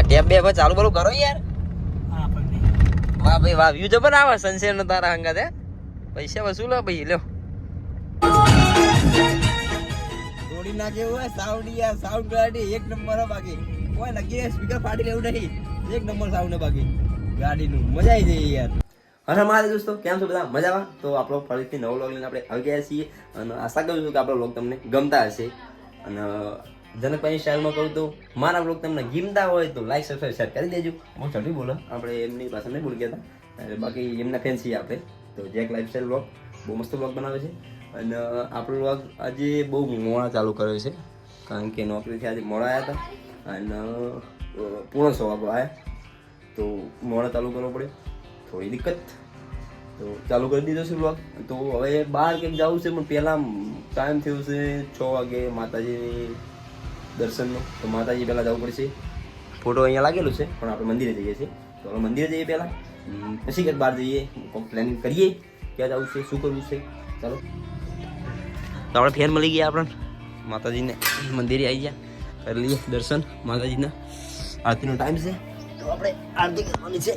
Tap બે ચાલુ બોલું કરો યાર. વાહ ભાઈ વાહ, વ્યૂ જબર આવે સનસેટ નો તારા હંગાત. હે પૈસા વસૂલો ભાઈ, લ્યો. તોડી નાખે હોય સાઉન્ડ યાર, સાઉન્ડ ક્વોલિટી એક નંબર હે. બાકી કોઈ નક્કી સ્પીકર ફાડી લેવું નહીં, એક નંબર સાઉન્ડ હે બાકી ગાડીનું. મજા આવી જાય યાર. અને મારા દોસ્તો કેમ છો બધા મજામાં? તો આપણો ફરીથી નવો વ્લોગ લઈને આપણે આવી ગયા છીએ અને આશા કરું છું કે આપણો વ્લોગ તમને ગમતા હશે. અને જનકભાઈની સ્ટાઇલમાં કહું તો મારા વ્લોગ તમને ગમતા હોય તો લાઈક સબસ્ક્રાઈબ શેર કરી દેજો. હું ચડી બોલો, આપણે એમની પાસે નહીં બોલી ગયા હતા, બાકી એમના ફેન છીએ આપણે. તો જેક લાઈફસ્ટાઈલ વ્લોગ બહુ મસ્ત વ્લોગ બનાવે છે. અને આપણો વ્લોગ આજે બહુ મોડા ચાલુ કર્યો છે, કારણ કે નોકરીથી આજે મોડા આવ્યા હતા અને પૂર્ણ 100 વાગે આવ્યા, તો મોડા ચાલુ કરવો પડ્યો, થોડી દિક્કત. તો ચાલુ કરી દીધો છે વ્લોગ. તો હવે બહાર કંઈક જવું છે, પણ પહેલાં ટાઈમ થયો છે 6 વાગે માતાજીની દર્શનનો. તો માતાજી પહેલાં જવું પડશે. ફોટો અહીંયા લાગેલું છે, પણ આપણે મંદિરે જઈએ છીએ. તો આપણે મંદિરે જઈએ પહેલાં, પછી કંઈક બહાર જઈએ, પ્લાનિંગ કરીએ ક્યાં જવું છે, શું કરવું છે. ચાલો, તો આપણે ફેન મળી ગયા આપણને, માતાજીને મંદિરે આવી ગયા, કરી લઈએ દર્શન માતાજીના. આરતીનો ટાઈમ છે, તો આપણે આરતી કરવાની છે.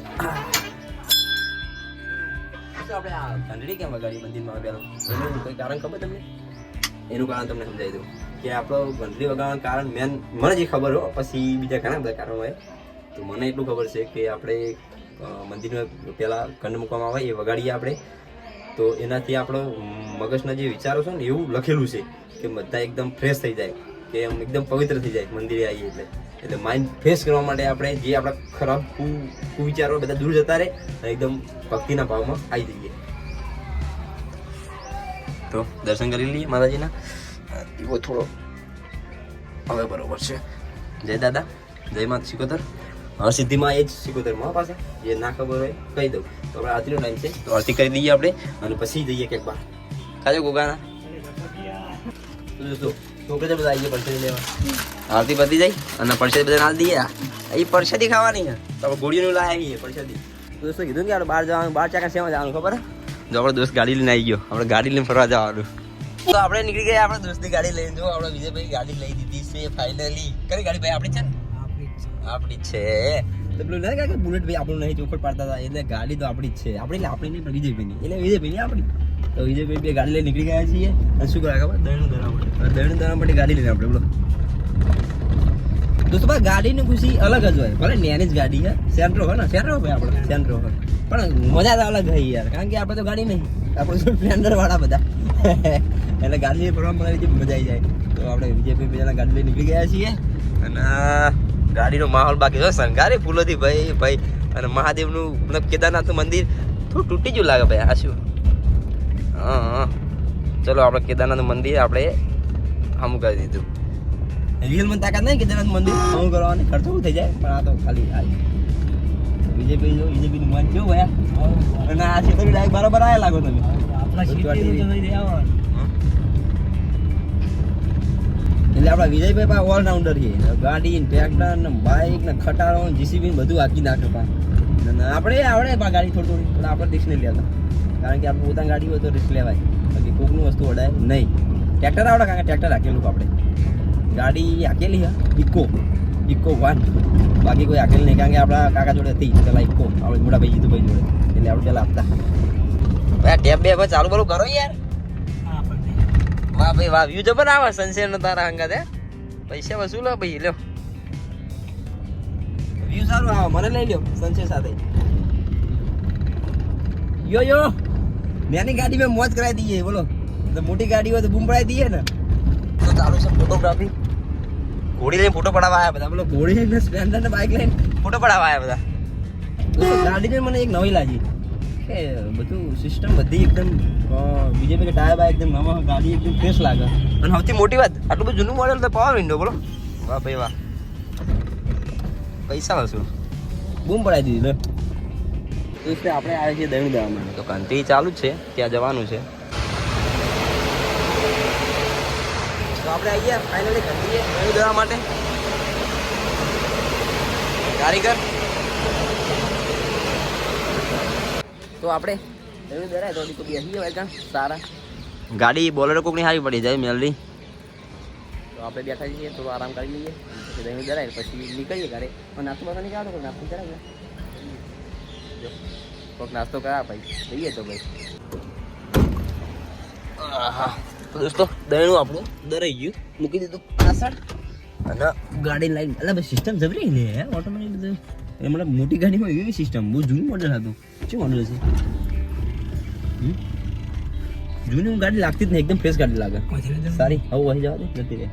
આપણે આ ઘંટડી કેમ વગાડી મંદિરમાં પહેલાં, એનું કંઈ કારણ ખબર તમને? એનું કારણ તમને સમજાવી દઉં કે આપણો ઘંટડી વગાડવાનું કારણ મેન મને જે ખબર હોય, પછી બીજા ઘણા બધા કારણો હોય. તો મને એટલું ખબર છે કે આપણે મંદિરમાં પહેલાં કંડ મૂકવામાં આવે એ વગાડીએ આપણે, તો એનાથી આપણો મગજના જે વિચારો છે ને એવું લખેલું છે કે બધા એકદમ ફ્રેશ થઈ જાય, કે એમ એકદમ પવિત્ર થઈ જાય મંદિરે આવીએ એટલે માઇન્ડ ફ્રેશ કરવા માટે આપણે જે આપણા ખરાબ કુવિચારો બધા દૂર જતા રહે અને એકદમ ભક્તિના ભાવમાં આવી જઈએ. તો દર્શન કરી લઈએ માતાજીના. એવો થોડો હવે બરોબર છે. જય દાદા, જય માતા સિકોતર. સિદ્ધિમાં એ જ સિકોતરમાં પાસે જે ના ખબર હોય કહી દઉં. તો આપણે આરતીનો ટાઈમ છે, તો આરતી કરી દઈએ આપણે અને પછી જઈએ ક્યાંક બહાર. ખાજો ગોગાના દોસ્તો, છોકરા બધા આવીએ પરસેદી લેવા. આરતી પતી જાય અને પરસેદી બધા ના દઈએ. એ પરસેદી ખાવાની છે, તો આપણે ગોળીઓનું લાવી આવીએ પરસેદી. દોસ્તો કીધું ને આપણે બહાર જવાનું, 12 ચાકા સેવા જવાનું ખબર હે? જો આપણો દોસ્ત ગાડી લઈને આવી ગયો, આપણે ગાડી લઈને ફરવા જવાનું. તો આપણે નીકળી ગયા આપણે દોસ્તની ગાડી લઈને. જો આપણે વિજયભાઈ ગાડી લઈ દીધી છે ફાઇનલી. કઈ ગાડી ભાઈ? આપણી છે ને? આપણી છે. તો પેલું ના કે બુલેટ ભાઈ આપણું નહીં ચોખટ પાડતા હતા, એટલે ગાડી તો આપણી જ છે. આપણી નહીં પણ વિજયભાઈની, એટલે વિજયભાઈની આપણી. તો વિજયભાઈ બે ગાડી લઈને નીકળી ગયા છીએ. અને શું કરે ખબર? દહીણું ધરા માટે ગાડી લઈને આપણે બોલો દોસ્તો. ભાઈ ગાડીની ખુશી અલગ જ હોય, ભલે નાની જ ગાડી છે, સેન્ટ્રો હોય ને, સેન્ટ્રો હોય આપણે, સેન્ટ્રો હોય, પણ મજા તો અલગ હોય યાર. કારણ કે આપણે તો ગાડી નહીં, આપણે તો સ્પ્લેન્ડર વાળા બધા એટલે ગાડી ફરવા મળે મજા આવી જાય. તો આપણે વિજયભાઈ બીજાના ગાડી લઈને નીકળી ગયા છીએ. અને ગાડીનો માહોલ બાકી છે શણગારે ફૂલોથી ભાઈ. અને મહાદેવનું મતલબ કેદારનાથનું મંદિર થોડું તૂટી ગયું લાગે ભાઈ. આ શું? હા, ચલો આપણે કેદારનાથનું મંદિર આપણે હમું કરી દીધું. રિયલમાં તાકાત નહીં કેદારનાથ મંદિર હમું કરવાની, ખર્ચો થઈ જાય, પણ આ તો ખાલી વિજયભાઈનું મન કેવું હોય. અને આ છે ડાયરેક્ટ બરાબર આવ્યા લાગો તમે. એટલે આપણા વિજયભાઈ પા ઓલરાઉન્ડર છે. ગાડી, ટ્રેક્ટર ને બાઇક ને ખટારો જીસીબી બધું હાકી નાખે પા. અને આપણે આવડે પા ગાડી થોડી પણ આપણે રિસ્ક નહીં લેતા, કારણ કે આપણે પોતાની ગાડી હોય તો રિસ્ક લેવાય, બાકી કોકનું વસ્તુ વડાય નહીં. ટ્રેક્ટર આવડે, કારણ કે ટ્રેક્ટર હાકેલું આપણે. ગાડી હાકેલી હા ઇકો 1, બાકી કોઈ હાકેલી નહીં, કારણ કે આપણા કાકા જોડે હતી પેલા ઇકો, આપણે મોટા ભાઈ જીતુભાઈ જોડે, એટલે આપણે પેલા આપતા. ટેપ બે ચાલુ બોલું કરો યાર. વાહ ભાઈ વાહ, વ્યૂ જબર આવે સનસેટ નો તારા હંગાત. હે પૈસા વસૂલો ભાઈ, લ્યો. વ્યૂ સારું આવે, મને લઈ લ્યો સનસેટ સાથે. યો નાની ગાડી મેં મોજ કરાવી દઈએ બોલો. તો મોટી ગાડી હોય તો બૂમ પડાવી દઈએ ને. તો ચાલુ છે ફોટોગ્રાફી. ઘોડી લઈને ફોટો પડાવવા આવ્યા બધા. બોલો ઘોડી લઈને સ્પ્લેન્ડર ને બાઇક લઈને ફોટો પડાવવા આવ્યા બધા. ગાડી ને મને એક નવી લાગી કે બધું સિસ્ટમ બધી એકદમ બીજેપી ટાયર બાય એકદમ નવા, ગાડી એકદમ ફ્રેશ લાગે. અને સૌથી મોટી વાત, આટલું બધું જૂનું મોડેલ તો પાવર વિન્ડો. બોલો વાહ ભાઈ વાહ, પૈસા વસૂલ, બૂમ પડાવી દીધી લે. દોસ્તો આપણે આવે છીએ દહીણું દેવા માટે. તો કંટ્રી ચાલુ જ છે, ત્યાં જવાનું છે. તો આપણે આવી ગયા ફાઇનલી કંટ્રીએ દહીણું દેવા માટે. કારીગર તો આપણે દહીણું દેરાય તો બેસી જવાય કાં સારા. ગાડી બોલેરો કોકની સારી પડી જાય મેલડી. તો આપણે બેઠા છીએ, થોડો આરામ કરી લઈએ, કે દહીં જરાય પછી નીકળીએ ઘરે પણ નાસ્તો બાસ્તો નહીં આવતો નાસ્તો જરાય જો કોઈક નાસ્તો કરા ભાઈ જઈએ તો ભાઈ હા તો દોસ્તો દહીંનું આપણું દરાઈ ગયું મૂકી દીધું પાછળ અને ગાડી લાઈન એટલે ભાઈ સિસ્ટમ જબરી લે યાર ઓટોમેટિક બધું એ મતલબ મોટી ગાડીમાં એવી સિસ્ટમ બહુ જૂનું મોડલ હતું શું મોડલ છે જૂની ગાડી લાગતી જ નહીં એકદમ ફ્રેશ ગાડી લાગે સારી હવે વહી જવા દે જતી રહે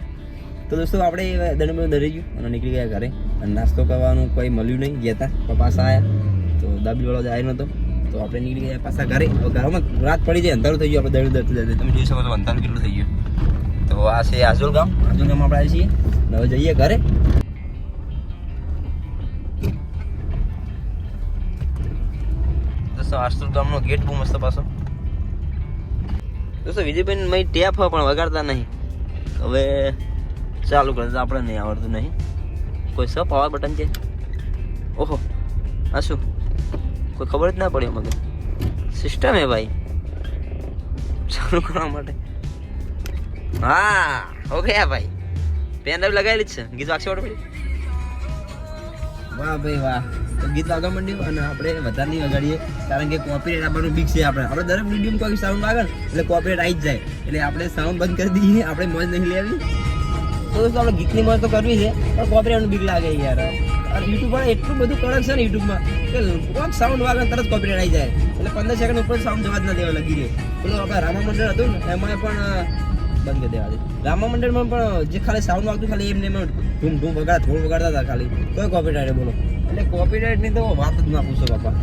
તો દોસ્તો આપણે દરમિયાન દરી ગયું અને નીકળી ગયા ઘરે અને નાસ્તો કરવાનું કોઈ મળ્યું નહીં ગયા હતા પાછા આવ્યા તો દાબીવાળો જ આવ્યો નહોતો તો આપણે નીકળી ગયા પાછા ઘરે હવે ઘરમાં રાત પડી જાય અંધારું થઈ ગયું આપણે દરતું દરતું તમે જોઈ શકો છો અંધારું કેટલું થઈ ગયું તો આ છે આજોલ ગામ આપણે આવીએ છીએ હવે જઈએ ઘરે દોસ્તો આજોલ ગામનો ગેટ બહુ મસ્ત પાછો દોસ્તો વિજયભાઈ મેં ટેપ હોય પણ વગાડતા નહીં હવે ચાલુ કરતા આપણે નહીં આવડતું નહીં કોઈ સ પાવર બટન છે ઓહો આ શું કોઈ ખબર જ ના પડી મગર સિસ્ટમ હે ભાઈ ચાલુ કરવા માટે હા હો ગયા ભાઈ પેન ડ્રાઈવ લગાવેલી જ છે ગીત વાગશે ઓટો પડી વાહ ભાઈ વાહ તો ગીત વાગવા માંડ્યું અને આપણે વધારે નહીં વગાડીએ કારણ કે કોપીરાઇટ આવવાનું બીક છે આપણે દરેક વિડીયોમાં કોઈ સાઉન્ડ આવે ને એટલે કોપીરાઇટ આવી જ જાય એટલે આપણે સાઉન્ડ બંધ કરી દઈએ આપણે મોજ નહીં લેવી તો દોસ્તો આપણે ગીતની મોજ તો કરવી છે પણ કોપીરાઇટનું બીક લાગે યાર યુટ્યુબ પર એટલું બધું કડક છે ને યુટ્યુબમાં કે કોઈક સાઉન્ડ વાગે તરત કોપીરાઇટ આવી જાય એટલે 15 સેકન્ડ ઉપર સાઉન્ડ જવા જ ના દેવા લગી રહે પેલો આપણે રામા મંડળ હતું ને એમાં પણ બંધ કરી દેવા દે રામા મંડળમાં પણ જે ખાલી સાઉન્ડ વાગતું ખાલી એમને એમ ધૂમ ધૂમ વગાડતા થોડું વગાડતા હતા ખાલી કોઈ કોપીરાઇટ બોલો એટલે કોપીરાઇટની તો વાત જ ના પૂછો બાપા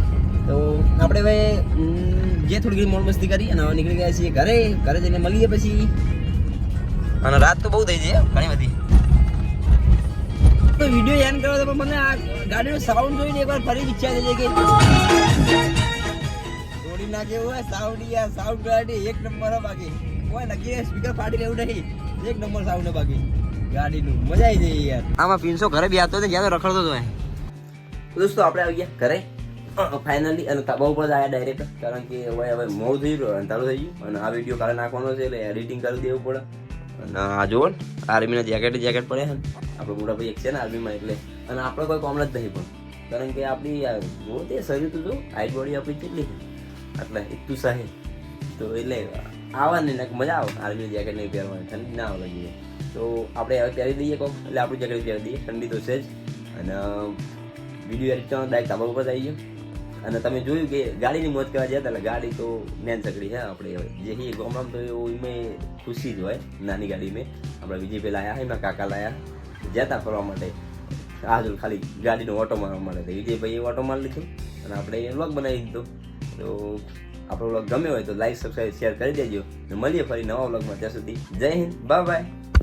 તો આપણે હવે જે થોડી ઘણી મોજ મસ્તી કરી અને હવે નીકળી ગયા છીએ ઘરે જઈને મળીએ પછી અને રાત તો બહુ થઈ જાય ઘણી બધી તો વિડીયો યાદ કરો તો મને આ ગાડીનો સાઉન્ડ જોઈને એકવાર ફરી ઈચ્છા થઈ જાય કે થોડી નાખે હોય સાઉન્ડ ગાડી એક નંબર બાકી કોઈ નક્કી સ્પીકર ફાટી લેવું નહીં એક નંબર સાઉન્ડ બાકી ગાડીનું મજા આવી જાય યાર આમાં 500 ઘરે બી આવતો હતો જ્યાં તો રખડતો હતો દોસ્તો આપણે આવી ગયા ઘરે ફાઇનલી અને તબા ઉપર જ આવ્યા ડાયરેક્ટ કારણ કે હવે મોડું થઈ ગયું અંધારું થઈ ગયું અને આ વિડીયો કાલે નાખવાનો છે એટલે એડિટિંગ કરી દેવું પડે અને આ જુઓ ને આર્મીના જેકેટ પડે છે આપણો મોટા ભાઈ એક છે ને આર્મીમાં એટલે અને આપણે કોઈ કોમન જ નહીં પણ કારણ કે આપણી જો તે શરીર તો જો હાઈટ બોડી આપણી કેટલી છે એટલે એટલું સાહે તો એટલે આવવાની ને મજા આવે આર્મીનું જેકેટ નહીં પહેરવાની ઠંડી ના આવે લગી તો આપણે હવે પહેરી દઈએ કોક એટલે આપણું જેકેટ પહેરી દઈએ ઠંડી તો છે જ અને વિડીયો એડિટ કરવાનો ડાયરેક્ટ તાબા ઉપર આવી ગયો અને તમે જોયું કે ગાડીની મોજ કરવા જતા એટલે ગાડી તો મેન સકડી છે આપણે જે ગામડામાં તો એવું એમાં ખુશી જ હોય નાની ગાડી મેં આપણે વિજયભાઈ લાયા એમાં કાકા લાયા જતા ફરવા માટે આજુ ખાલી ગાડીનો ઓટો મારવા માટે વિજયભાઈ ઓટો મારી લીધું અને આપણે એ વ્લોગ બનાવી દીધો તો આપણો વ્લોગ ગમે હોય તો લાઈક સબસ્ક્રાઈબ શેર કરી દેજો મળીએ ફરી નવા વ્લોગમાં ત્યાં સુધી જય હિન્દ બાય બાય